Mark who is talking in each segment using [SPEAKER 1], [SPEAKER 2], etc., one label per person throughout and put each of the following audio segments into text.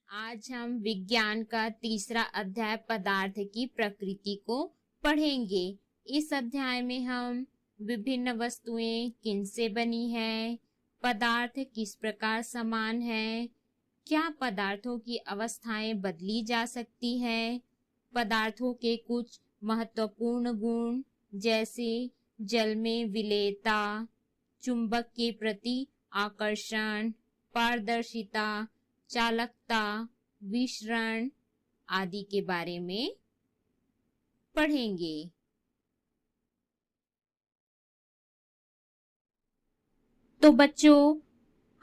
[SPEAKER 1] आज हम विज्ञान का तीसरा अध्याय पदार्थ की प्रकृति को पढ़ेंगे। इस अध्याय में हम विभिन्न वस्तुएं किनसे बनी है, पदार्थ किस प्रकार समान है, क्या पदार्थों की अवस्थाएं बदली जा सकती है, पदार्थों के कुछ महत्वपूर्ण गुण जैसे जल में विलेयता, चुंबक के प्रति आकर्षण, पारदर्शिता, चालकता, विसरण आदि के बारे में पढ़ेंगे। तो बच्चों,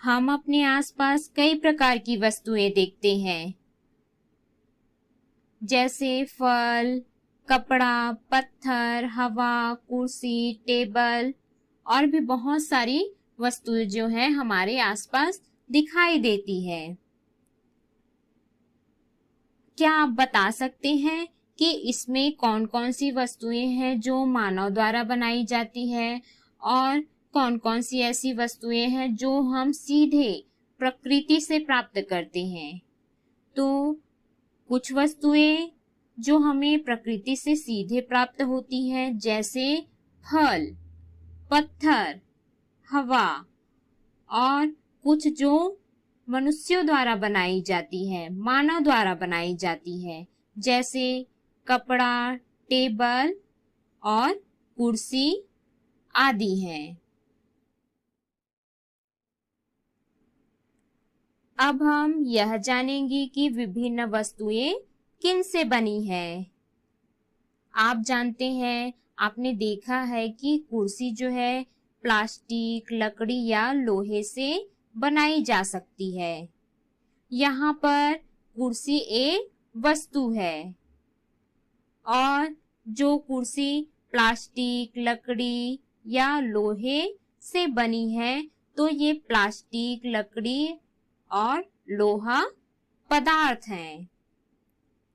[SPEAKER 1] हम अपने आसपास कई प्रकार की वस्तुएं देखते हैं, जैसे फल, कपड़ा, पत्थर, हवा, कुर्सी, टेबल और भी बहुत सारी वस्तुएं जो है हमारे आसपास दिखाई देती है। क्या आप बता सकते हैं कि इसमें कौन कौन सी वस्तुएं हैं जो मानव द्वारा बनाई जाती है और कौन कौन सी ऐसी वस्तुएं हैं जो हम सीधे प्रकृति से प्राप्त करते हैं? तो कुछ वस्तुएं जो हमें प्रकृति से सीधे प्राप्त होती हैं, जैसे फल, पत्थर, हवा, और कुछ जो मनुष्यों द्वारा बनाई जाती है, मानव द्वारा बनाई जाती है, जैसे कपड़ा, टेबल और कुर्सी आदि हैं। अब हम यह जानेंगे कि विभिन्न वस्तुएं किन से बनी है। आप जानते हैं, आपने देखा है कि कुर्सी जो है प्लास्टिक, लकड़ी या लोहे से बनाई जा सकती है। यहाँ पर कुर्सी एक वस्तु है और जो कुर्सी प्लास्टिक, लकड़ी या लोहे से बनी है, तो ये प्लास्टिक, लकड़ी और लोहा पदार्थ हैं।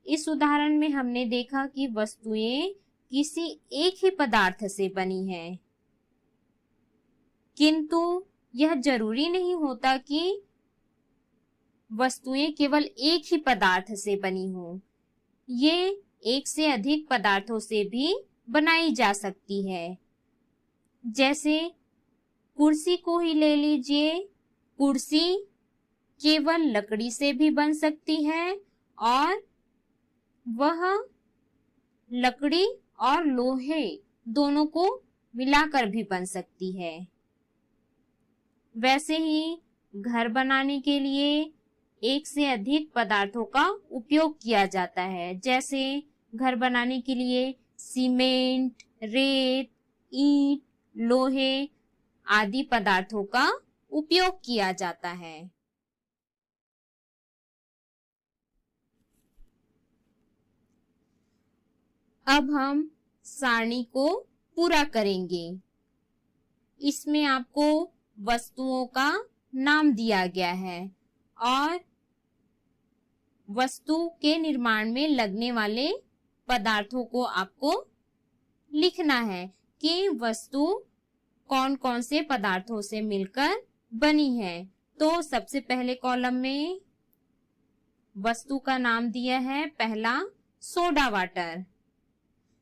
[SPEAKER 1] इस उदाहरण में हमने देखा कि वस्तुएं किसी एक ही पदार्थ से बनी है, किंतु यह जरूरी नहीं होता कि वस्तुएं केवल एक ही पदार्थ से बनी हो। ये एक से अधिक पदार्थों से भी बनाई जा सकती है। जैसे कुर्सी को ही ले लीजिए, कुर्सी केवल लकड़ी से भी बन सकती है और वह लकड़ी और लोहे दोनों को मिलाकर भी बन सकती है। वैसे ही घर बनाने के लिए एक से अधिक पदार्थों का उपयोग किया जाता है। जैसे घर बनाने के लिए सीमेंट, रेत, ईंट, लोहे आदि पदार्थों का उपयोग किया जाता है। अब हम सारणी को पूरा करेंगे। इसमें आपको वस्तुओं का नाम दिया गया है और वस्तु के निर्माण में लगने वाले पदार्थों को आपको लिखना है कि वस्तु कौन कौन से पदार्थों से मिलकर बनी है। तो सबसे पहले कॉलम में वस्तु का नाम दिया है, पहला सोडा वाटर।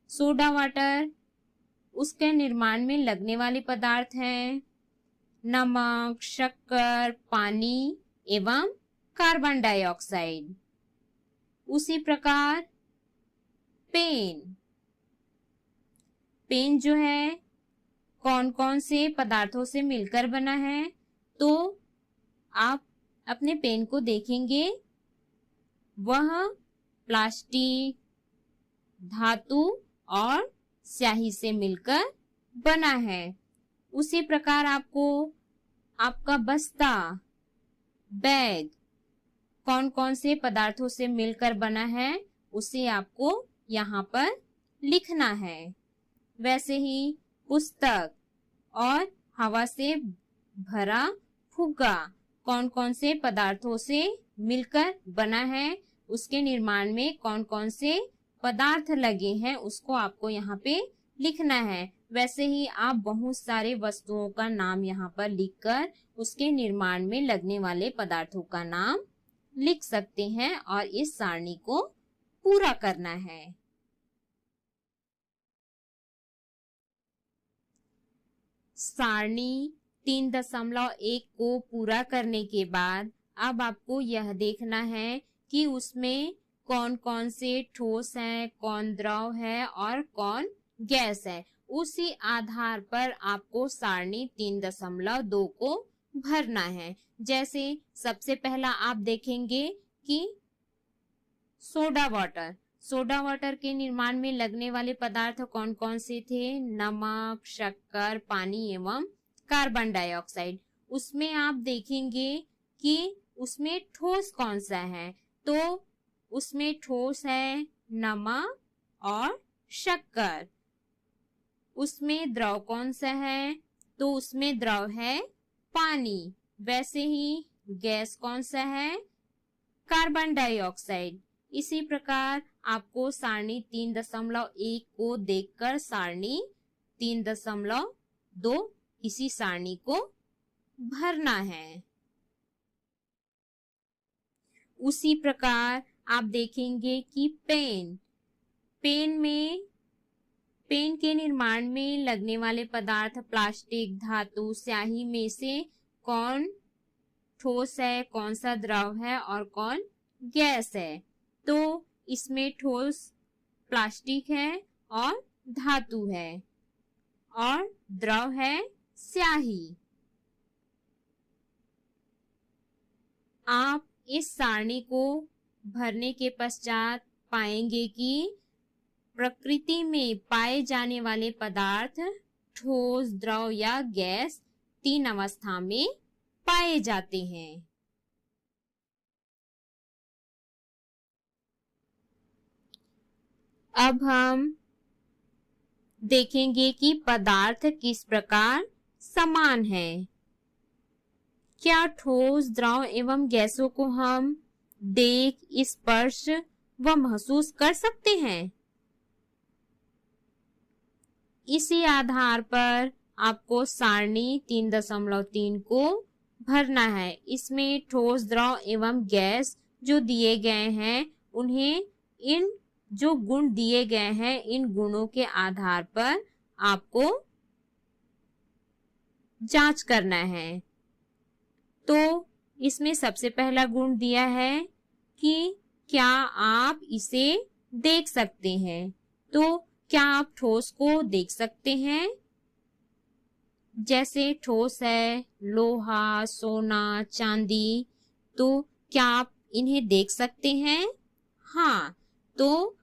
[SPEAKER 1] सोडा वाटर, उसके निर्माण में लगने वाले पदार्थ हैं नमक, शक्कर, पानी एवं कार्बन डाइऑक्साइड। उसी प्रकार पेन जो है कौन कौन से पदार्थों से मिलकर बना है, तो आप अपने पेन को देखेंगे, वह प्लास्टिक, धातु और स्याही से मिलकर बना है। उसी प्रकार आपको आपका बस्ता, बैग कौन कौन से पदार्थों से मिलकर बना है, उसे आपको यहाँ पर लिखना है। वैसे ही पुस्तक और हवा से भरा फुग्गा कौन कौन से पदार्थों से मिलकर बना है, उसके निर्माण में कौन कौन से पदार्थ लगे हैं, उसको आपको यहाँ पे लिखना है। वैसे ही आप बहुत सारे वस्तुओं का नाम यहाँ पर लिखकर उसके निर्माण में लगने वाले पदार्थों का नाम लिख सकते हैं और इस सारणी को पूरा करना है। सारणी 3.1 को पूरा करने के बाद अब आपको यह देखना है कि उसमें कौन कौन से ठोस है, कौन द्रव है और कौन गैस है। उसी आधार पर आपको सारणी 3.2 को भरना है। जैसे सबसे पहला आप देखेंगे कि सोडा वाटर के निर्माण में लगने वाले पदार्थ कौन कौन से थे? नमक, शक्कर, पानी एवं कार्बन डाइऑक्साइड। उसमें आप देखेंगे कि उसमें ठोस कौन सा है, तो उसमें ठोस है नमक और शक्कर। उसमें द्रव कौन सा है, तो उसमें द्रव है पानी। वैसे ही गैस कौन सा है? Carbon dioxide. इसी प्रकार आपको सारणी 3.1 को देखकर सारणी 3.2 इसी सारणी को भरना है। उसी प्रकार आप देखेंगे कि पेन के निर्माण में लगने वाले पदार्थ प्लास्टिक, धातु, स्याही में से कौन ठोस है, कौन सा द्रव है और कौन गैस है? तो इसमें ठोस प्लास्टिक है और धातु है और द्रव है स्याही। आप इस सारणी को भरने के पश्चात पाएंगे कि प्रकृति में पाए जाने वाले पदार्थ ठोस, द्रव या गैस 3 अवस्था में पाए जाते हैं। अब हम देखेंगे कि पदार्थ किस प्रकार समान है। क्या ठोस, द्रव एवं गैसों को हम देख, स्पर्श व महसूस कर सकते हैं? इसी आधार पर आपको सारणी 3.3 को भरना है। इसमें ठोस, द्रव एवं गैस जो दिए गए हैं, उन्हें इन जो गुण दिए गए हैं, इन गुणों के आधार पर आपको जांच करना है। तो इसमें सबसे पहला गुण दिया है कि क्या आप इसे देख सकते हैं। तो क्या आप ठोस को देख सकते हैं? जैसे ठोस है लोहा, सोना, चांदी, तो क्या आप इन्हें देख सकते हैं? हाँ, तो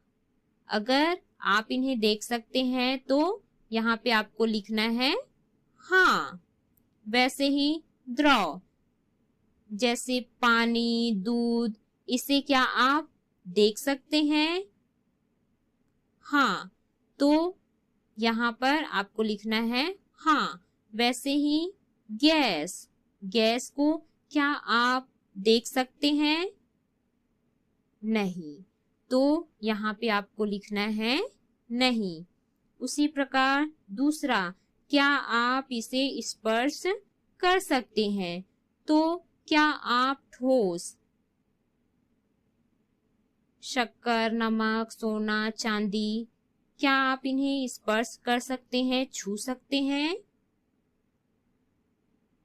[SPEAKER 1] अगर आप इन्हें देख सकते हैं तो यहाँ पे आपको लिखना है हाँ। वैसे ही द्रव जैसे पानी, दूध, इसे क्या आप देख सकते हैं? हाँ, तो यहाँ पर आपको लिखना है हाँ। वैसे ही गैस को क्या आप देख सकते हैं? नहीं, तो यहाँ पे आपको लिखना है नहीं। उसी प्रकार दूसरा, क्या आप इसे स्पर्श कर सकते हैं? तो क्या आप ठोस, शक्कर, नमक, सोना, चांदी, क्या आप इन्हें स्पर्श कर सकते हैं, छू सकते हैं?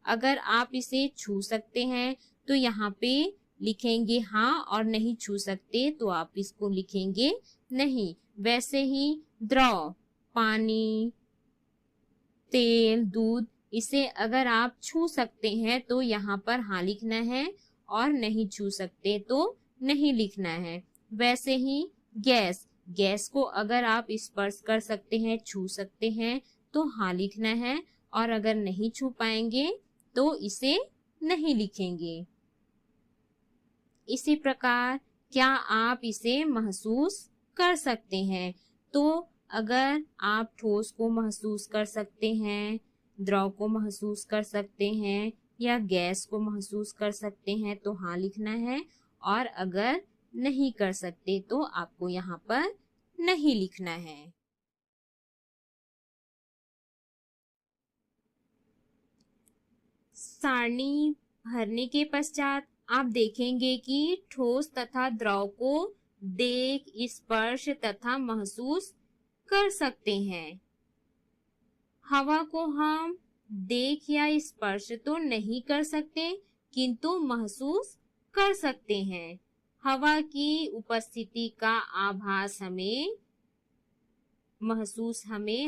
[SPEAKER 1] अगर आप इसे छू सकते हैं तो यहाँ पे लिखेंगे हाँ, और नहीं छू सकते तो आप इसको लिखेंगे नहीं। वैसे ही द्रव, पानी, तेल, दूध, इसे अगर आप छू सकते हैं तो यहाँ पर हाँ लिखना है और नहीं छू सकते तो नहीं लिखना है। वैसे ही गैस को अगर आप स्पर्श कर सकते हैं, छू सकते हैं तो हाँ लिखना है, और अगर नहीं छू पाएंगे तो इसे नहीं लिखेंगे। इसी प्रकार क्या आप इसे महसूस कर सकते हैं? तो अगर आप ठोस को महसूस कर सकते हैं, द्रव को महसूस कर सकते हैं या गैस को महसूस कर सकते हैं तो हाँ लिखना है, और अगर नहीं कर सकते तो आपको यहाँ पर नहीं लिखना है। सारणी भरने के पश्चात आप देखेंगे कि ठोस तथा द्रव को देख, स्पर्श तथा महसूस कर सकते हैं। हवा को हम देख या स्पर्श तो नहीं कर सकते, किंतु महसूस कर सकते हैं। हवा की उपस्थिति का आभास हमें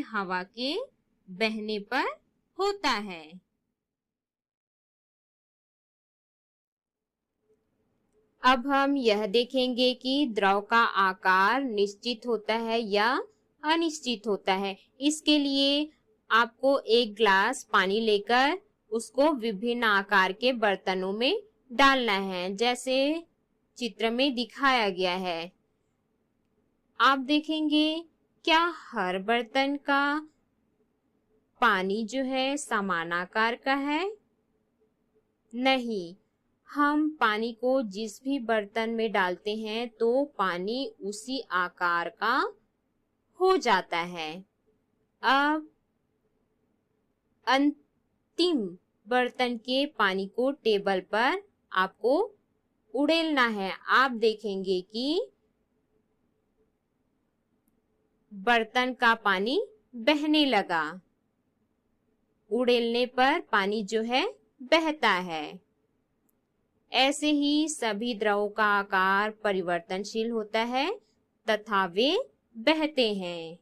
[SPEAKER 1] हवा के बहने पर होता है। अब हम यह देखेंगे कि द्रव का आकार निश्चित होता है या अनिश्चित होता है। इसके लिए आपको एक ग्लास पानी लेकर उसको विभिन्न आकार के बर्तनों में डालना है, जैसे चित्र में दिखाया गया है। आप देखेंगे क्या हर बर्तन का पानी जो है समान आकार का है? नहीं, हम पानी को जिस भी बर्तन में डालते हैं तो पानी उसी आकार का हो जाता है। अब अंतिम बर्तन के पानी को टेबल पर आपको उड़ेलना है। आप देखेंगे कि बर्तन का पानी बहने लगा। उड़ेलने पर पानी जो है बहता है। ऐसे ही सभी द्रवों का आकार परिवर्तनशील होता है तथा वे बहते हैं।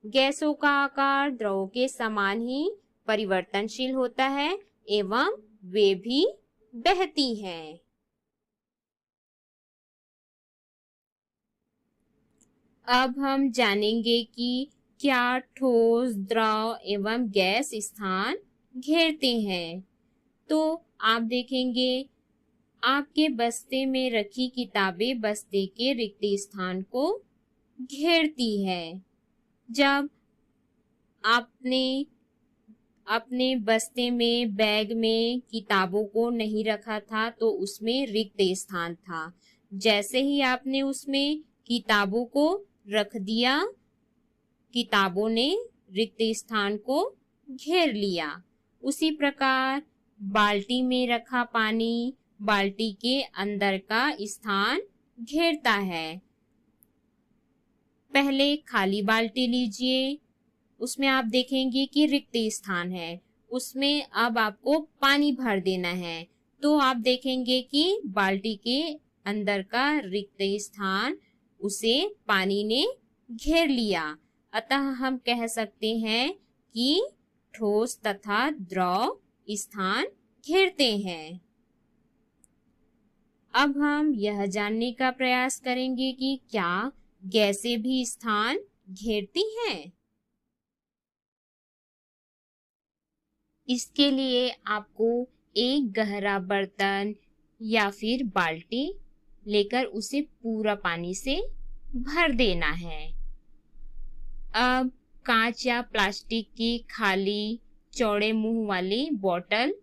[SPEAKER 1] गैसों का आकार द्रवों के समान ही परिवर्तनशील होता है एवं वे भी बहती हैं। अब हम जानेंगे कि क्या ठोस, द्रव एवं गैस स्थान घेरते हैं। तो आप देखेंगे आपके बस्ते में रखी किताबें बस्ते के रिक्त स्थान को घेरती है। जब आपने अपने बस्ते में, बैग में किताबों को नहीं रखा था तो उसमें रिक्त स्थान था। जैसे ही आपने उसमें किताबों को रख दिया, किताबों ने रिक्त स्थान को घेर लिया। उसी प्रकार बाल्टी में रखा पानी बाल्टी के अंदर का स्थान घेरता है। पहले खाली बाल्टी लीजिए, उसमें आप देखेंगे कि रिक्त स्थान है, उसमें अब आपको पानी भर देना है। तो आप देखेंगे कि बाल्टी के अंदर का रिक्त स्थान उसे पानी ने घेर लिया। अतः हम कह सकते हैं कि ठोस तथा द्रव स्थान घेरते हैं। अब हम यह जानने का प्रयास करेंगे कि क्या गैसें भी स्थान घेरती हैं। इसके लिए आपको एक गहरा बर्तन या फिर बाल्टी लेकर उसे पूरा पानी से भर देना है। अब कांच या प्लास्टिक की खाली चौड़े मुंह वाली बोतल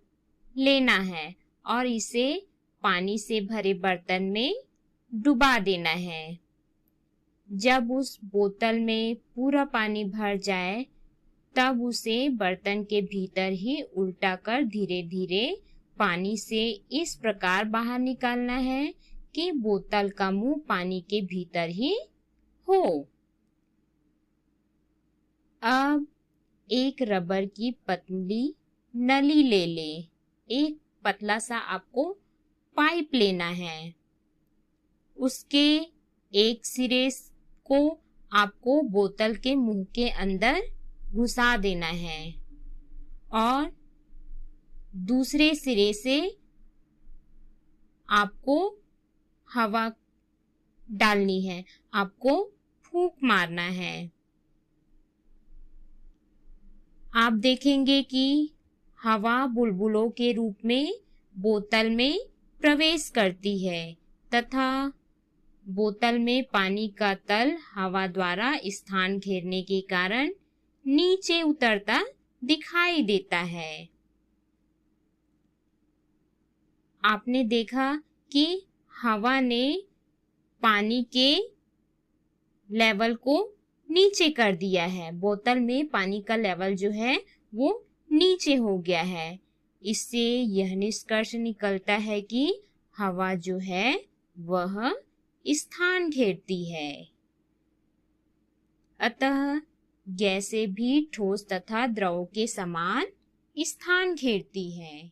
[SPEAKER 1] लेना है और इसे पानी से भरे बर्तन में डुबा देना है। जब उस बोतल में पूरा पानी भर जाए तब उसे बर्तन के भीतर ही उल्टा कर धीरे धीरे पानी से इस प्रकार बाहर निकालना है कि बोतल का मुंह पानी के भीतर ही हो। अब एक रबर की पतली नली ले ले। एक पतला सा आपको पाइप लेना है। उसके एक सिरे को आपको बोतल के मुंह के अंदर घुसा देना है और दूसरे सिरे से आपको हवा डालनी है, आपको फूंक मारना है। आप देखेंगे कि हवा बुलबुलों के रूप में बोतल में प्रवेश करती है तथा बोतल में पानी का तल हवा द्वारा स्थान घेरने के कारण नीचे उतरता दिखाई देता है। आपने देखा कि हवा ने पानी के लेवल को नीचे कर दिया है। बोतल में पानी का लेवल जो है वो नीचे हो गया है। इससे यह निष्कर्ष निकलता है कि हवा जो है वह स्थान घेरती है। अतः गैसें भी ठोस तथा द्रव के समान स्थान घेरती है।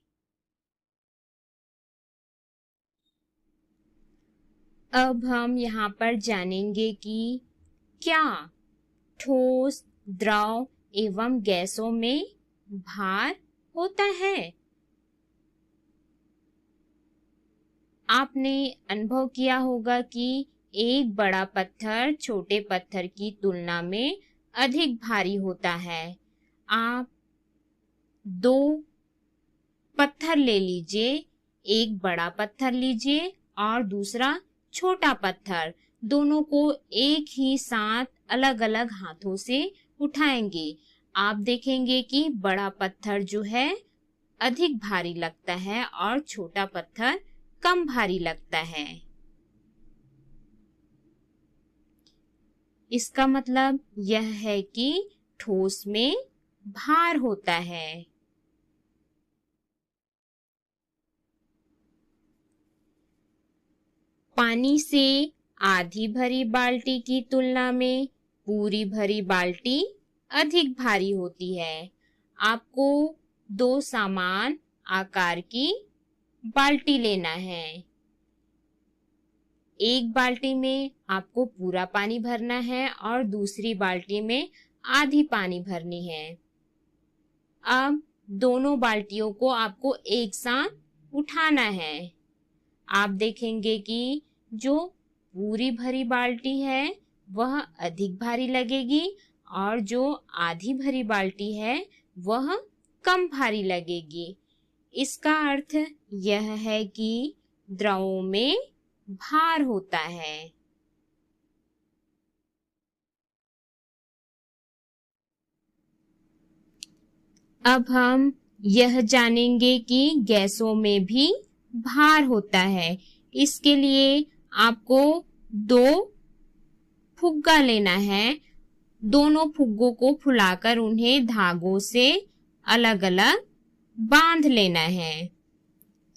[SPEAKER 1] अब हम यहाँ पर जानेंगे कि क्या ठोस, द्रव एवं गैसों में भार होता है। आपने अनुभव किया होगा कि एक बड़ा पत्थर छोटे पत्थर की तुलना में अधिक भारी होता है। आप दो पत्थर ले लीजिए, एक बड़ा पत्थर लीजिए और दूसरा छोटा पत्थर, दोनों को एक ही साथ अलग अलग हाथों से उठाएंगे। आप देखेंगे कि बड़ा पत्थर जो है अधिक भारी लगता है और छोटा पत्थर कम भारी लगता है। इसका मतलब यह है कि ठोस में भार होता है। पानी से आधी भरी बाल्टी की तुलना में पूरी भरी बाल्टी अधिक भारी होती है। आपको दो समान आकार की बाल्टी लेना है। एक बाल्टी में आपको पूरा पानी भरना है और दूसरी बाल्टी में आधी पानी भरनी है। अब दोनों बाल्टियों को आपको एक साथ उठाना है। आप देखेंगे कि जो पूरी भरी बाल्टी है वह अधिक भारी लगेगी और जो आधी भरी बाल्टी है वह कम भारी लगेगी। इसका अर्थ यह है कि द्रवों में भार होता है। अब हम यह जानेंगे कि गैसों में भी भार होता है। इसके लिए आपको दो फुग्गा लेना है। दोनों फुग्गों को फुलाकर उन्हें धागों से अलग अलग बांध लेना है।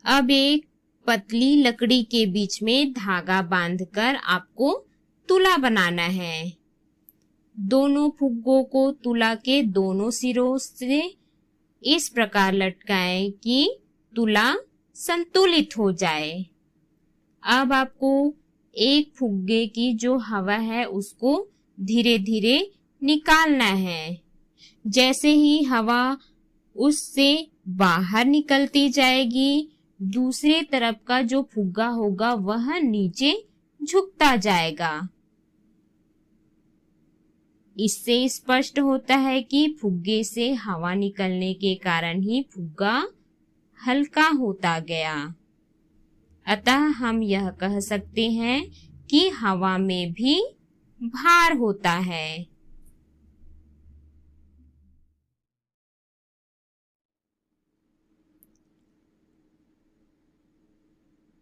[SPEAKER 1] अब एक पतली लकड़ी के बीच में धागा बांधकर आपको तुला बनाना है। दोनों फुग्गों को तुला के दोनों सिरों से इस प्रकार लटकाएं कि तुला संतुलित हो जाए। अब आपको एक फुग्गे की जो हवा है उसको धीरे धीरे निकालना है। जैसे ही हवा उससे बाहर निकलती जाएगी, दूसरे तरफ का जो फुग्गा होगा वह नीचे झुकता जाएगा। इससे स्पष्ट होता है कि फुग्गे से हवा निकलने के कारण ही फुग्गा हल्का होता गया। अतः हम यह कह सकते हैं कि हवा में भी भार होता है।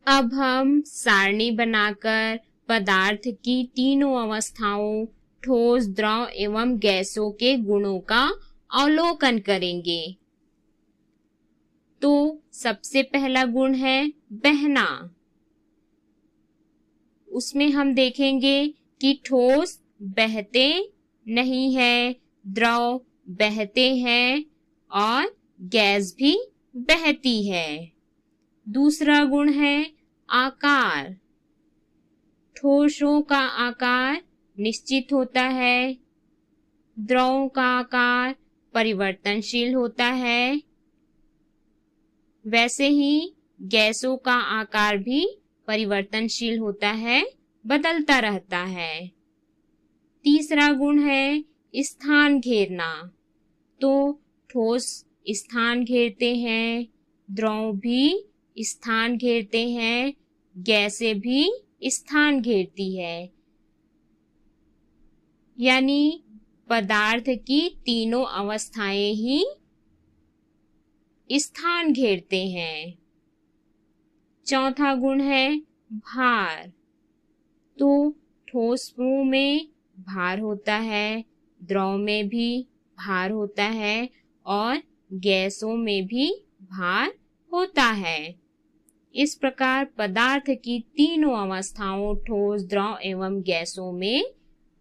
[SPEAKER 1] अब हम सारणी बनाकर पदार्थ की तीनों अवस्थाओं ठोस, द्रव एवं गैसों के गुणों का अवलोकन करेंगे। तो सबसे पहला गुण है बहना। उसमें हम देखेंगे कि ठोस बहते नहीं है, द्रव बहते हैं और गैस भी बहती है। दूसरा गुण है आकार। ठोसों का आकार निश्चित होता है, द्रवों का आकार परिवर्तनशील होता है। वैसे ही गैसों का आकार भी परिवर्तनशील होता है, बदलता रहता है। तीसरा गुण है स्थान घेरना। तो ठोस स्थान घेरते हैं, द्रव भी स्थान घेरते हैं, गैसें भी स्थान घेरती है। यानी पदार्थ की तीनों अवस्थाएं ही स्थान घेरते हैं। चौथा गुण है भार। तो ठोसों में भार होता है, द्रव में भी भार होता है और गैसों में भी भार होता है। इस प्रकार पदार्थ की तीनों अवस्थाओं ठोस, द्रव एवं गैसों में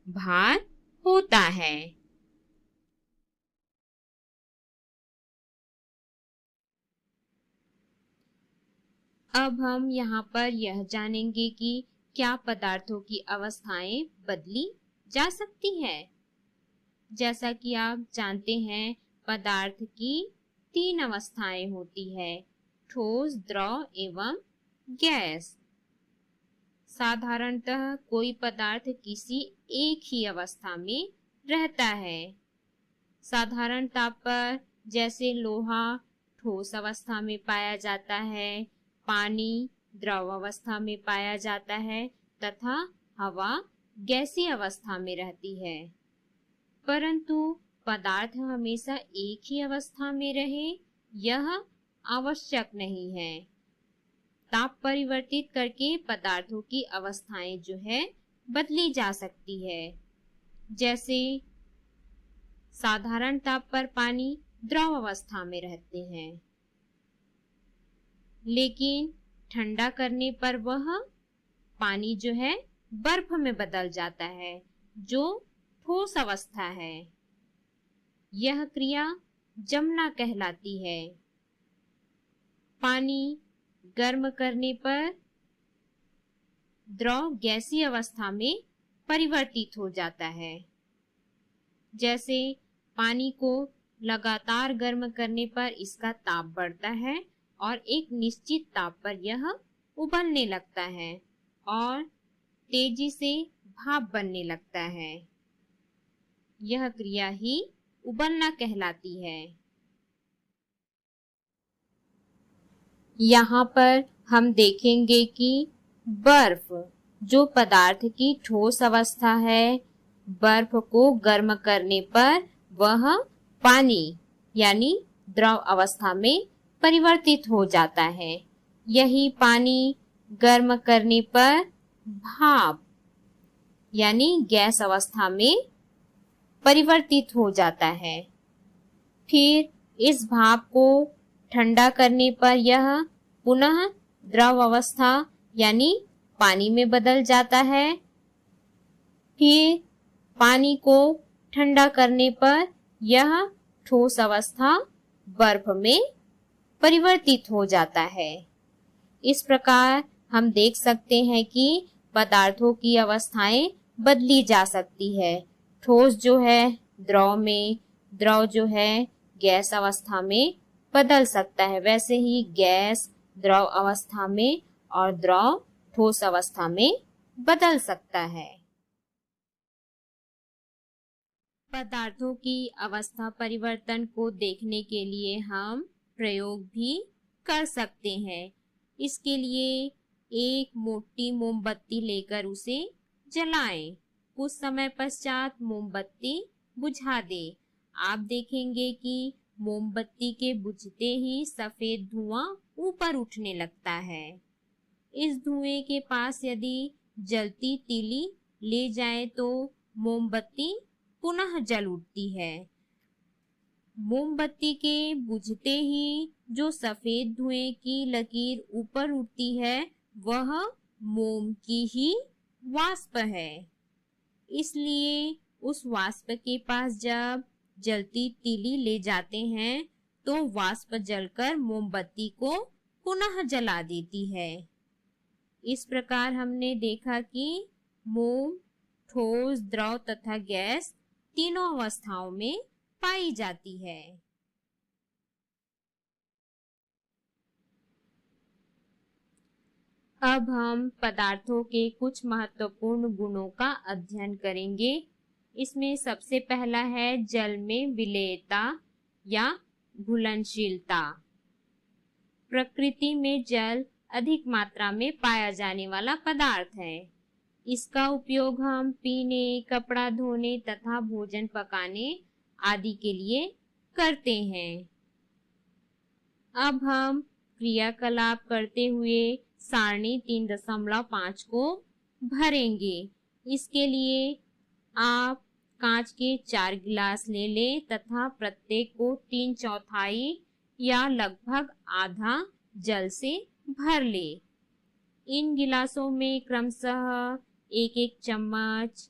[SPEAKER 1] भार होता है। अब हम यहाँ पर यह जानेंगे कि क्या पदार्थों की अवस्थाएं बदली जा सकती है। जैसा कि आप जानते हैं, पदार्थ की 3 अवस्थाएं होती है, ठोस, द्रव एवं गैस। साधारणतः कोई पदार्थ किसी एक ही अवस्था में रहता है। साधारण ताप पर जैसे लोहा ठोस अवस्था में पाया जाता है, पानी द्रव अवस्था में पाया जाता है तथा हवा गैसीय अवस्था में रहती है। परंतु पदार्थ हमेशा एक ही अवस्था में रहे यह आवश्यक नहीं है। ताप परिवर्तित करके पदार्थों की अवस्थाएं जो है बदली जा सकती है। जैसे साधारण ताप पर पानी द्रव अवस्था में रहते हैं, लेकिन ठंडा करने पर वह पानी जो है बर्फ में बदल जाता है, जो ठोस अवस्था है। यह क्रिया जमना कहलाती है। पानी गर्म करने पर द्रव गैसीय अवस्था में परिवर्तित हो जाता है। जैसे पानी को लगातार गर्म करने पर इसका ताप बढ़ता है और एक निश्चित ताप पर यह उबलने लगता है और तेजी से भाप बनने लगता है। यह क्रिया ही उबलना कहलाती है। यहाँ पर हम देखेंगे कि बर्फ जो पदार्थ की ठोस अवस्था है, बर्फ को गर्म करने पर वह पानी यानी द्रव अवस्था में परिवर्तित हो जाता है। यही पानी गर्म करने पर भाप यानी गैस अवस्था में परिवर्तित हो जाता है। फिर इस भाप को ठंडा करने पर यह पुनः द्रव अवस्था यानी पानी में बदल जाता है। फिर पानी को ठंडा करने पर यह ठोस अवस्था बर्फ में परिवर्तित हो जाता है। इस प्रकार हम देख सकते हैं कि पदार्थों की अवस्थाएं बदली जा सकती है। ठोस जो है द्रव में, द्रव जो है गैस अवस्था में बदल सकता है। वैसे ही गैस द्रव अवस्था में और द्रव ठोस अवस्था में बदल सकता है। पदार्थों की अवस्था परिवर्तन को देखने के लिए हम प्रयोग भी कर सकते हैं। इसके लिए एक मोटी मोमबत्ती लेकर उसे जलाएं। कुछ समय पश्चात मोमबत्ती बुझा दें। आप देखेंगे कि मोमबत्ती के बुझते ही सफेद धुआं ऊपर उठने लगता है। इस धुएं के पास यदि जलती तीली ले जाए तो मोमबत्ती पुनः जल उठती है। मोमबत्ती के बुझते ही जो सफेद धुएं की लकीर ऊपर उठती है वह मोम की ही वाष्प है। इसलिए उस वाष्प के पास जब जलती तीली ले जाते हैं तो वाष्प जलकर मोमबत्ती को पुनः जला देती है। इस प्रकार हमने देखा कि मोम ठोस, द्रव तथा गैस तीनों अवस्थाओं में पाई जाती है। अब हम पदार्थों के कुछ महत्वपूर्ण गुणों का अध्ययन करेंगे। इसमें सबसे पहला है जल में विलेयता या घुलनशीलता। प्रकृति में जल अधिक मात्रा में पाया जाने वाला पदार्थ है। इसका उपयोग हम पीने, कपड़ा धोने तथा भोजन पकाने आदि के लिए करते हैं। अब हम क्रियाकलाप करते हुए सारणी 3.5 को भरेंगे। इसके लिए आप कांच के 4 गिलास ले लें तथा प्रत्येक को 3/4 या लगभग आधा जल से भर ले। इन गिलासों में क्रमशः एक एक चम्मच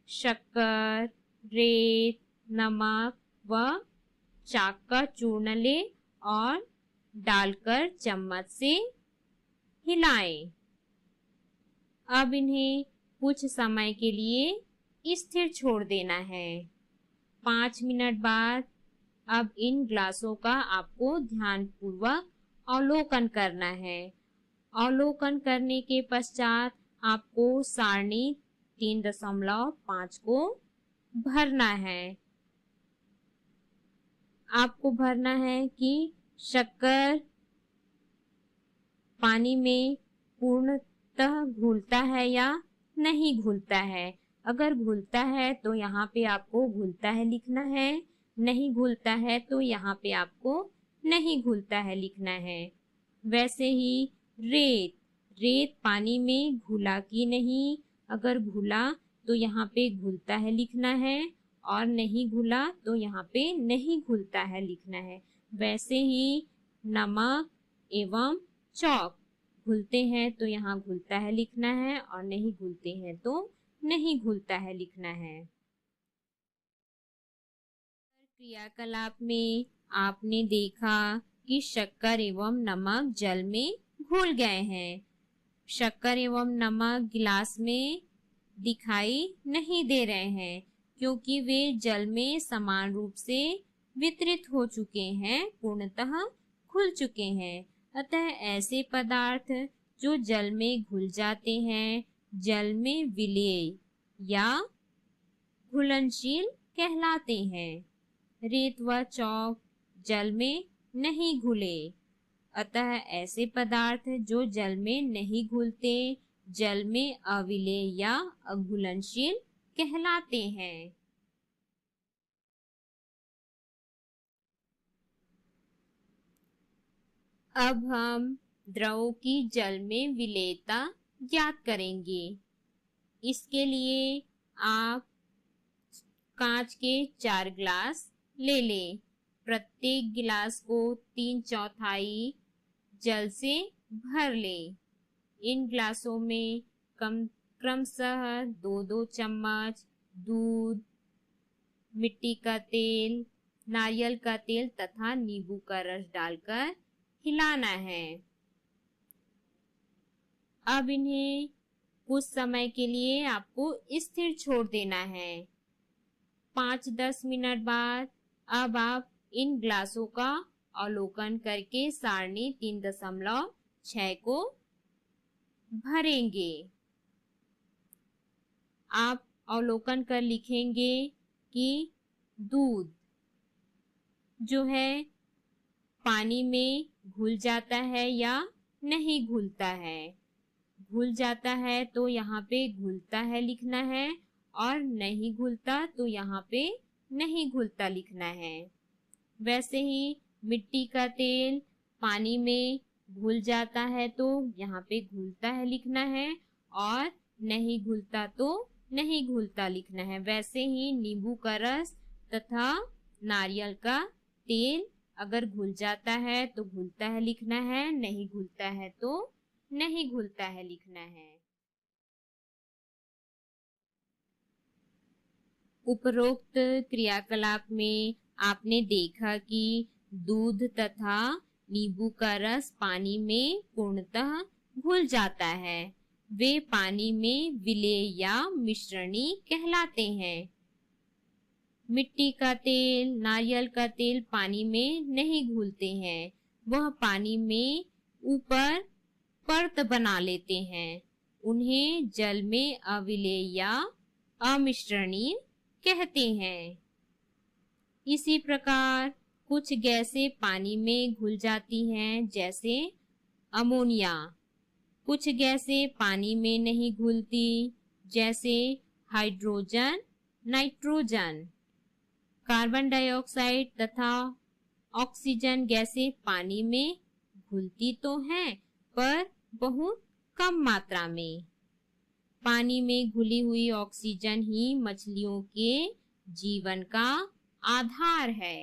[SPEAKER 1] शक्कर, रेत, नमक व चाक का चूर्ण ले और डालकर चम्मच से हिलाएं। अब इन्हें कुछ समय के लिए स्थिर छोड़ देना है। 5 मिनट बाद अब इन ग्लासों का आपको ध्यानपूर्वक अवलोकन करना है। अवलोकन करने के पश्चात आपको सारणी 3.5 को भरना है। आपको भरना है कि शक्कर पानी में पूर्णतः घुलता है या नहीं घुलता है। अगर घुलता है तो यहाँ पे आपको घुलता है लिखना है, नहीं घुलता है तो यहाँ पे आपको नहीं घुलता है लिखना है। वैसे ही रेत पानी में घुला कि नहीं, अगर घुला तो यहाँ पे घुलता है लिखना है और नहीं घुला तो यहाँ पे नहीं घुलता है लिखना है। वैसे ही नमक एवं चौक घुलते हैं तो यहाँ घुलता है लिखना है और नहीं घुलते हैं तो नहीं घुलता है लिखना है। क्रियाकलाप में आपने देखा कि शक्कर एवं नमक जल में घुल गए हैं। शक्कर एवं नमक गिलास में दिखाई नहीं दे रहे हैं क्योंकि वे जल में समान रूप से वितरित हो चुके हैं, पूर्णतः घुल चुके हैं। अतः ऐसे पदार्थ जो जल में घुल जाते हैं जल में विलेय या घुलनशील कहलाते हैं। रेत व चौक जल में नहीं घुले, अतः ऐसे पदार्थ जो जल में नहीं घुलते जल में अविलेय या अघुलनशील कहलाते हैं। अब हम द्रवों की जल में विलेयता ज्ञात करेंगे। इसके लिए आप कांच के 4 गिलास ले लें। प्रत्येक गिलास को 3/4 जल से भर लें। इन गिलासों में क्रमशः 2-2 चम्मच दूध, मिट्टी का तेल, नारियल का तेल तथा नींबू का रस डालकर हिलाना है। अब इन्हें कुछ समय के लिए आपको स्थिर छोड़ देना है। 5-10 मिनट बाद अब आप इन ग्लासों का अवलोकन करके सारणी 3.6 को भरेंगे। आप अवलोकन कर लिखेंगे कि दूध जो है पानी में घुल जाता है या नहीं घुलता है। घुल जाता है तो यहाँ पे घुलता है लिखना है और नहीं घुलता तो यहाँ पे नहीं घुलता लिखना है। वैसे ही मिट्टी का तेल पानी में घुल जाता है तो यहाँ पे घुलता है लिखना है और नहीं घुलता तो नहीं घुलता लिखना है। वैसे ही नींबू का रस तथा नारियल का तेल अगर घुल जाता है तो घुलता है लिखना है, नहीं घुलता है तो नहीं घुलता है लिखना है। उपरोक्त क्रियाकलाप में आपने देखा कि दूध तथा नींबू का रस पानी में पूर्णतः घुल जाता है। वे पानी में विलेय या मिश्रणी कहलाते हैं। मिट्टी का तेल, नारियल का तेल पानी में नहीं घुलते हैं, वह पानी में ऊपर परत बना लेते हैं। उन्हें जल में अविलेय या अमिश्रणीय कहते हैं। इसी प्रकार कुछ गैसें पानी में घुल जाती हैं जैसे अमोनिया। कुछ गैसें पानी में नहीं घुलती जैसे हाइड्रोजन, नाइट्रोजन। कार्बन डाइऑक्साइड तथा ऑक्सीजन गैसें पानी में घुलती तो हैं पर बहुत कम मात्रा में। पानी में घुली हुई ऑक्सीजन ही मछलियों के जीवन का आधार है।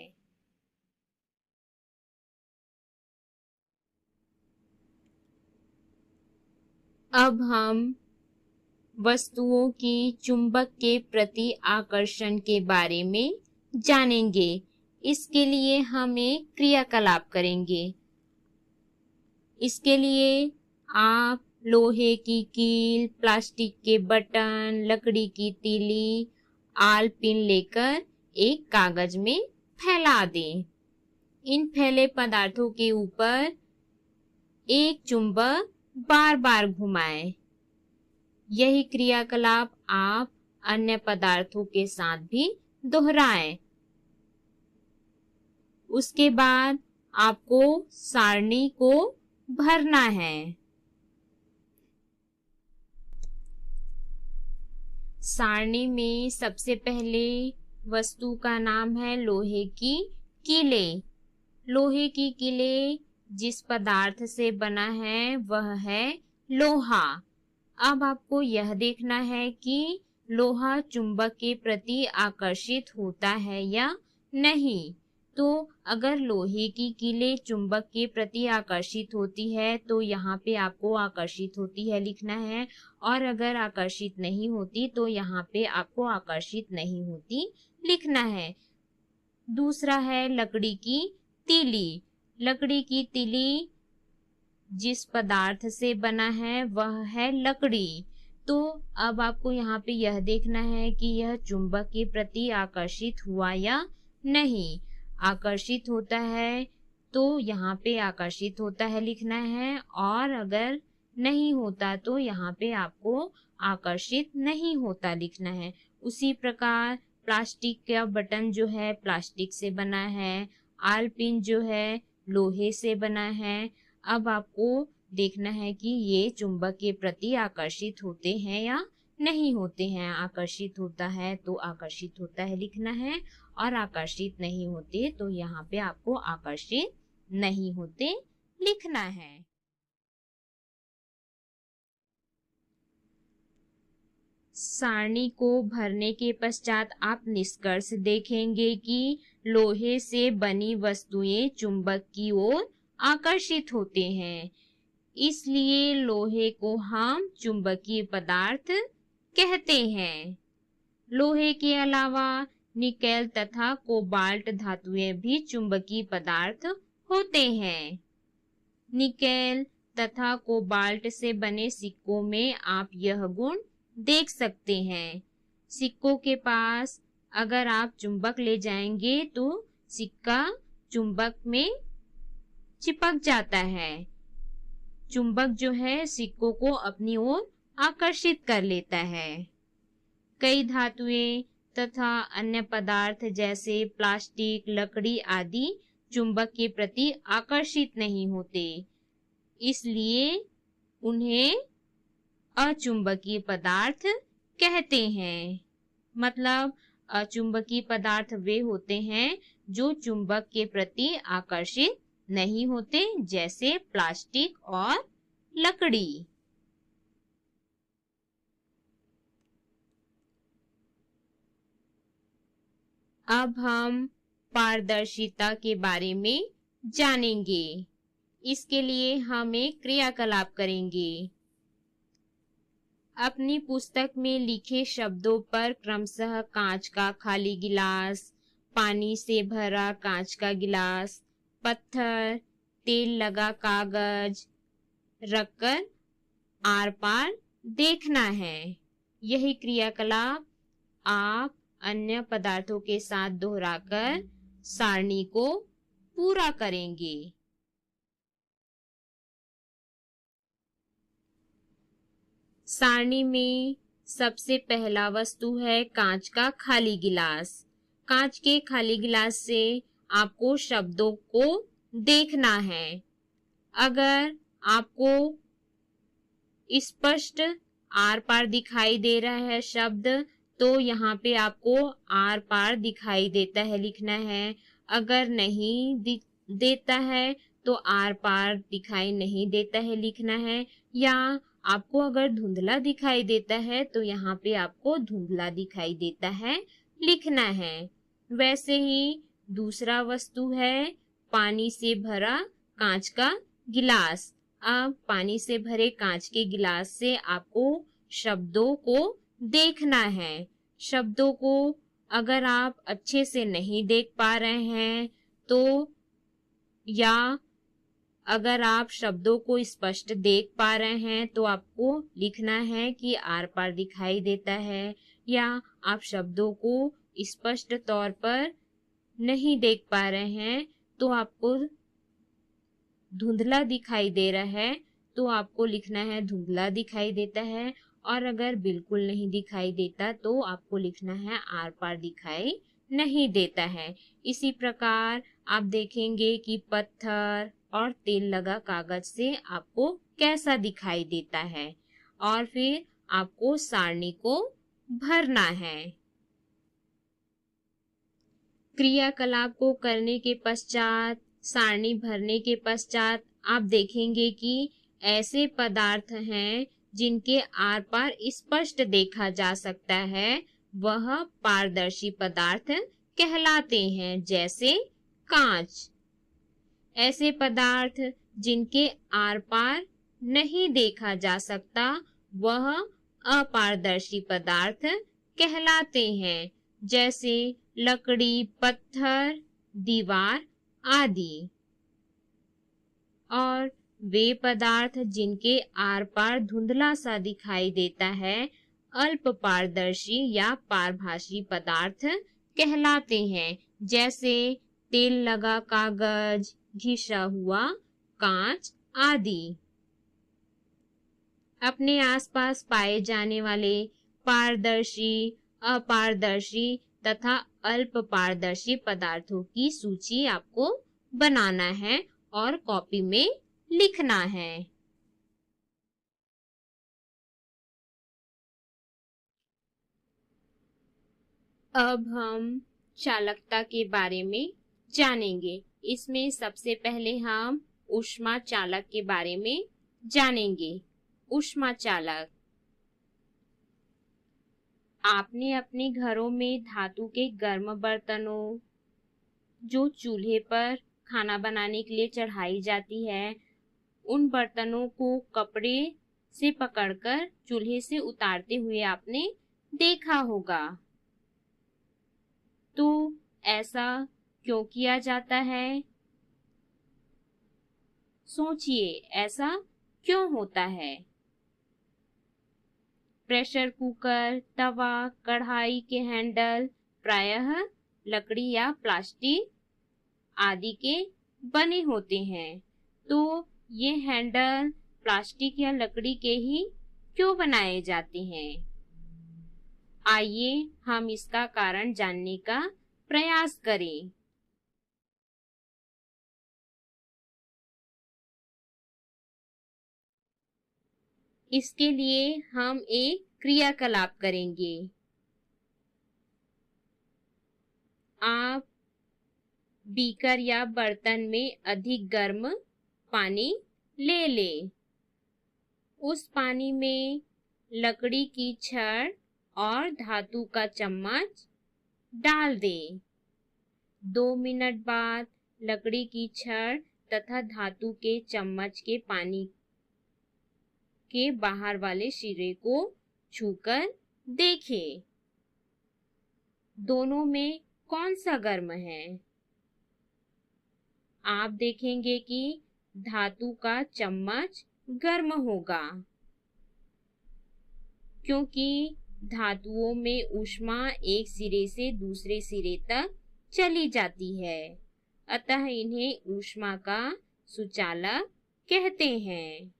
[SPEAKER 1] अब हम वस्तुओं की चुंबक के प्रति आकर्षण के बारे में जानेंगे। इसके लिए हम एक क्रियाकलाप करेंगे। इसके लिए आप लोहे की कील, प्लास्टिक के बटन, लकड़ी की तीली, आल पिन लेकर एक कागज में फैला दें। इन फैले पदार्थों के ऊपर एक चुंबक बार बार घुमाएं। यही क्रियाकलाप आप अन्य पदार्थों के साथ भी दोहराएं। उसके बाद आपको सारणी को भरना है। सारणी में सबसे पहले वस्तु का नाम है लोहे की कीले। लोहे की कीले जिस पदार्थ से बना है वह है लोहा। अब आपको यह देखना है कि लोहा चुंबक के प्रति आकर्षित होता है या नहीं। तो अगर लोहे की कीले चुंबक के प्रति आकर्षित होती है तो यहाँ पे आपको आकर्षित होती है लिखना है, और अगर आकर्षित नहीं होती तो यहाँ पे आपको आकर्षित नहीं होती लिखना है। दूसरा है लकड़ी की तीली। लकड़ी की तीली जिस पदार्थ से बना है वह है लकड़ी। तो अब आपको यहाँ पे यह देखना है कि यह चुंबक के प्रति आकर्षित हुआ या नहीं। आकर्षित होता है तो यहाँ पे आकर्षित होता है लिखना है, और अगर नहीं होता तो यहाँ पे आपको आकर्षित नहीं होता लिखना है। उसी प्रकार प्लास्टिक का बटन जो है प्लास्टिक से बना है, आल पिन जो है लोहे से बना है। अब आपको देखना है कि ये चुंबक के प्रति आकर्षित होते हैं या नहीं होते हैं। आकर्षित होता है तो आकर्षित होता है लिखना है, और आकर्षित नहीं होते तो यहाँ पे आपको आकर्षित नहीं होते लिखना है। सारणी को भरने के पश्चात आप निष्कर्ष देखेंगे कि लोहे से बनी वस्तुएं चुंबक की ओर आकर्षित होते हैं, इसलिए लोहे को हम चुंबकीय पदार्थ कहते हैं। लोहे के अलावा निकेल तथा कोबाल्ट धातुएं भी चुंबकीय पदार्थ होते हैं। निकेल तथा कोबाल्ट से बने सिक्कों में आप यह गुण देख सकते हैं। सिक्कों के पास अगर आप चुंबक ले जाएंगे तो सिक्का चुंबक में चिपक जाता है। चुंबक जो है सिक्कों को अपनी ओर आकर्षित कर लेता है। कई धातुएं तथा अन्य पदार्थ जैसे प्लास्टिक, लकड़ी आदि चुंबक के प्रति आकर्षित नहीं होते, इसलिए उन्हें अचुंबकीय पदार्थ कहते हैं। मतलब अचुंबकीय पदार्थ वे होते हैं जो चुंबक के प्रति आकर्षित नहीं होते, जैसे प्लास्टिक और लकड़ी। अब हम पारदर्शिता के बारे में जानेंगे। इसके लिए हम एक क्रियाकलाप करेंगे। अपनी पुस्तक में लिखे शब्दों पर क्रमशः कांच का खाली गिलास, पानी से भरा कांच का गिलास, पत्थर, तेल लगा कागज रखकर आर पार देखना है। यही क्रियाकलाप आप अन्य पदार्थों के साथ दोहराकर सारणी को पूरा करेंगे। सारणी में सबसे पहला वस्तु है कांच का खाली गिलास। कांच के खाली गिलास से आपको शब्दों को देखना है। अगर आपको स्पष्ट आर पार दिखाई दे रहा है शब्द, तो यहाँ पे आपको आर पार दिखाई देता है लिखना है। अगर नहीं देता है तो आर पार दिखाई नहीं देता है लिखना है, या आपको अगर धुंधला दिखाई देता है तो यहाँ पे आपको धुंधला दिखाई देता है लिखना है। वैसे ही दूसरा वस्तु है पानी से भरा कांच का गिलास। अब पानी से भरे कांच के गिलास से आपको शब्दों को देखना है। शब्दों को अगर आप अच्छे से नहीं देख पा रहे हैं तो, या अगर आप शब्दों को स्पष्ट देख पा रहे हैं तो आपको लिखना है कि आर पार दिखाई देता है, या आप शब्दों को स्पष्ट तौर पर नहीं देख पा रहे हैं तो आपको धुंधला दिखाई दे रहा है तो आपको लिखना है धुंधला दिखाई देता है, और अगर बिल्कुल नहीं दिखाई देता तो आपको लिखना है आर पार दिखाई नहीं देता है। इसी प्रकार आप देखेंगे कि पत्थर और तेल लगा कागज से आपको कैसा दिखाई देता है, और फिर आपको सारणी को भरना है। क्रियाकलाप को करने के पश्चात, सारणी भरने के पश्चात आप देखेंगे कि ऐसे पदार्थ हैं जिनके आर पार स्पष्ट देखा जा सकता है, वह पारदर्शी पदार्थ कहलाते हैं, जैसे कांच। ऐसे पदार्थ जिनके आर पार नहीं देखा जा सकता, वह अपारदर्शी पदार्थ कहलाते हैं, जैसे लकड़ी, पत्थर, दीवार आदि। और वे पदार्थ जिनके आर पार धुंधला सा दिखाई देता है, अल्प पारदर्शी या पारभासी पदार्थ कहलाते हैं, जैसे तेल लगा कागज, घिसा हुआ कांच आदि। अपने आसपास पाए जाने वाले पारदर्शी, अपारदर्शी तथा अल्प पारदर्शी पदार्थों की सूची आपको बनाना है और कॉपी में लिखना है। अब हम चालकता के बारे में जानेंगे। इसमें सबसे पहले हम ऊष्मा चालक के बारे में जानेंगे। ऊष्मा चालक, आपने अपने घरों में धातु के गर्म बर्तनों, जो चूल्हे पर खाना बनाने के लिए चढ़ाई जाती है, उन बर्तनों को कपड़े से पकड़कर चूल्हे से उतारते हुए आपने देखा होगा। तो ऐसा क्यों किया जाता है? सोचिए, ऐसा क्यों होता है? प्रेशर कुकर, तवा, कढ़ाई के हैंडल प्रायः लकड़ी या प्लास्टिक आदि के बने होते हैं। तो ये हैंडल प्लास्टिक या लकड़ी के ही क्यों बनाए जाते हैं? आइए हम इसका कारण जानने का प्रयास करें। इसके लिए हम एक क्रियाकलाप करेंगे। आप बीकर या बर्तन में अधिक गर्म पानी ले लें। उस पानी में लकड़ी की छड़ और धातु का चम्मच डाल दें। 2 मिनट बाद लकड़ी की छड़ तथा धातु के चम्मच के पानी के बाहर वाले सिरे को छूकर देखें, दोनों में कौन सा गर्म है? आप देखेंगे कि धातु का चम्मच गर्म होगा, क्योंकि धातुओं में ऊष्मा एक सिरे से दूसरे सिरे तक चली जाती है, अतः इन्हें ऊष्मा का सुचालक कहते हैं।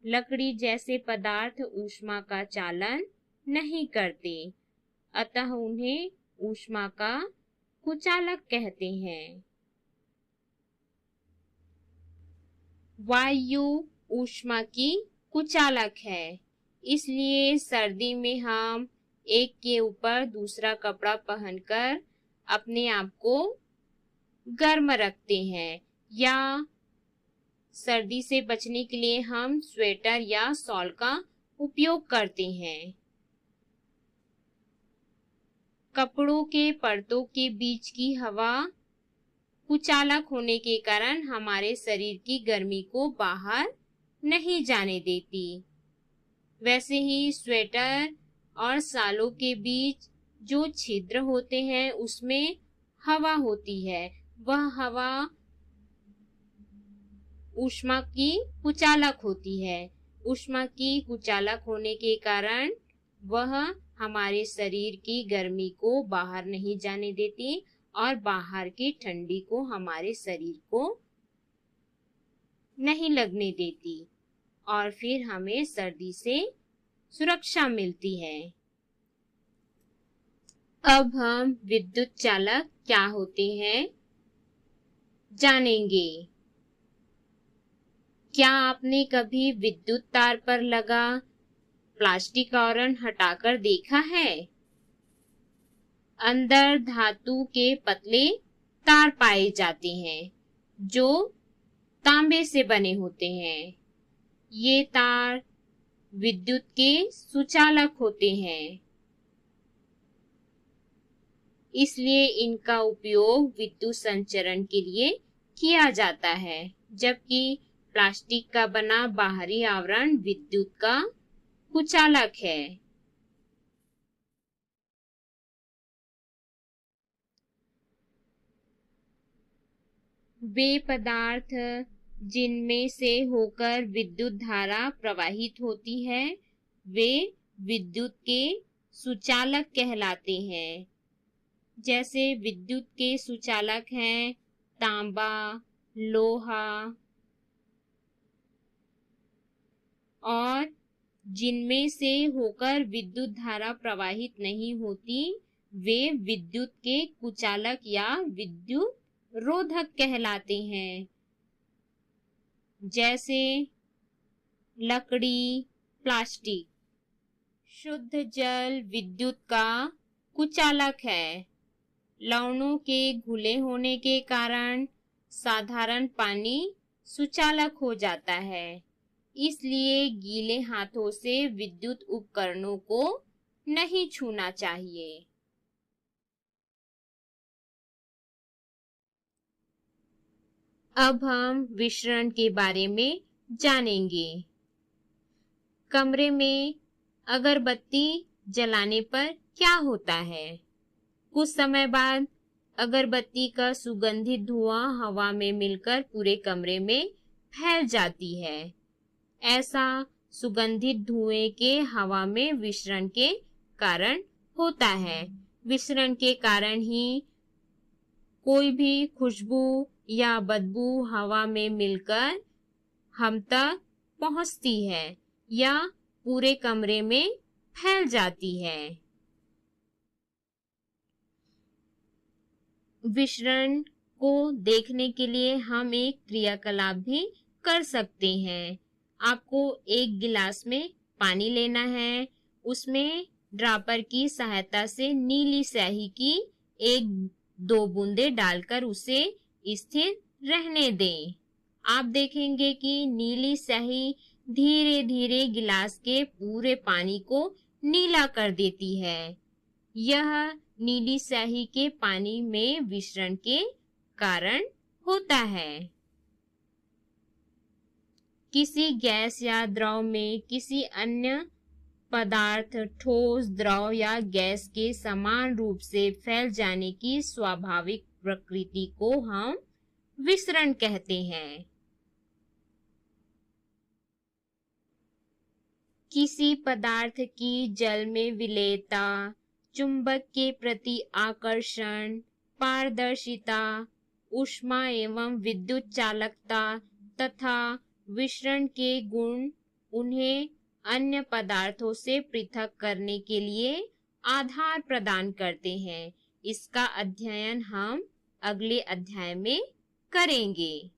[SPEAKER 1] लकड़ी जैसे पदार्थ ऊष्मा का चालन नहीं करते, अतः उन्हें ऊष्मा का कुचालक कहते हैं। वायु ऊष्मा की कुचालक है, इसलिए सर्दी में हम एक के ऊपर दूसरा कपड़ा पहनकर अपने आप को गर्म रखते हैं, या सर्दी से बचने के लिए हम स्वेटर या शॉल का उपयोग करते हैं। कपड़ों के परतों के बीच की हवा कुचालक होने के कारण हमारे शरीर की गर्मी को बाहर नहीं जाने देती। वैसे ही स्वेटर और शालों के बीच जो छिद्र होते हैं उसमें हवा होती है। वह हवा ऊष्मा की कुचालक होती है। ऊष्मा की कुचालक होने के कारण वह हमारे शरीर की गर्मी को बाहर नहीं जाने देती और बाहर की ठंडी को हमारे शरीर को नहीं लगने देती और फिर हमें सर्दी से सुरक्षा मिलती है। अब हम विद्युत चालक क्या होते हैं जानेंगे। क्या आपने कभी विद्युत तार पर लगा प्लास्टिक आवरण हटाकर देखा है? अंदर धातु के पतले तार पाए जाते हैं जो तांबे से बने होते हैं। ये तार विद्युत के सुचालक होते हैं, इसलिए इनका उपयोग विद्युत संचरण के लिए किया जाता है, जबकि प्लास्टिक का बना बाहरी आवरण विद्युत का कुचालक है। वे पदार्थ जिनमें से होकर विद्युत धारा प्रवाहित होती है वे विद्युत के सुचालक कहलाते हैं। जैसे विद्युत के सुचालक हैं तांबा, लोहा, और जिनमें से होकर विद्युत धारा प्रवाहित नहीं होती वे विद्युत के कुचालक या विद्युत रोधक कहलाते हैं। जैसे लकड़ी, प्लास्टिक। शुद्ध जल विद्युत का कुचालक है। लवणों के घुले होने के कारण साधारण पानी सुचालक हो जाता है, इसलिए गीले हाथों से विद्युत उपकरणों को नहीं छूना चाहिए। अब हम विसरण के बारे में जानेंगे। कमरे में अगरबत्ती जलाने पर क्या होता है? कुछ समय बाद अगरबत्ती का सुगंधित धुआं हवा में मिलकर पूरे कमरे में फैल जाती है। ऐसा सुगंधित धुएं के हवा में विसरण के कारण होता है। विसरण के कारण ही कोई भी खुशबू या बदबू हवा में मिलकर हम तक पहुंचती है या पूरे कमरे में फैल जाती है। विसरण को देखने के लिए हम एक क्रियाकलाप भी कर सकते हैं। आपको एक गिलास में पानी लेना है, उसमें ड्रॉपर की सहायता से नीली स्याही की 1-2 बूंदें डालकर उसे स्थिर रहने दें। आप देखेंगे कि नीली स्याही धीरे धीरे गिलास के पूरे पानी को नीला कर देती है। यह नीली स्याही के पानी में विसरण के कारण होता है। किसी गैस या द्रव में किसी अन्य पदार्थ ठोस, द्रव या गैस के समान रूप से फैल जाने की स्वाभाविक प्रकृति को हम विसरण कहते हैं। किसी पदार्थ की जल में विलेयता, चुंबक के प्रति आकर्षण, पारदर्शिता, ऊष्मा एवं विद्युत चालकता तथा विसरण के गुण उन्हें अन्य पदार्थों से पृथक करने के लिए आधार प्रदान करते हैं। इसका अध्ययन हम अगले अध्याय में करेंगे।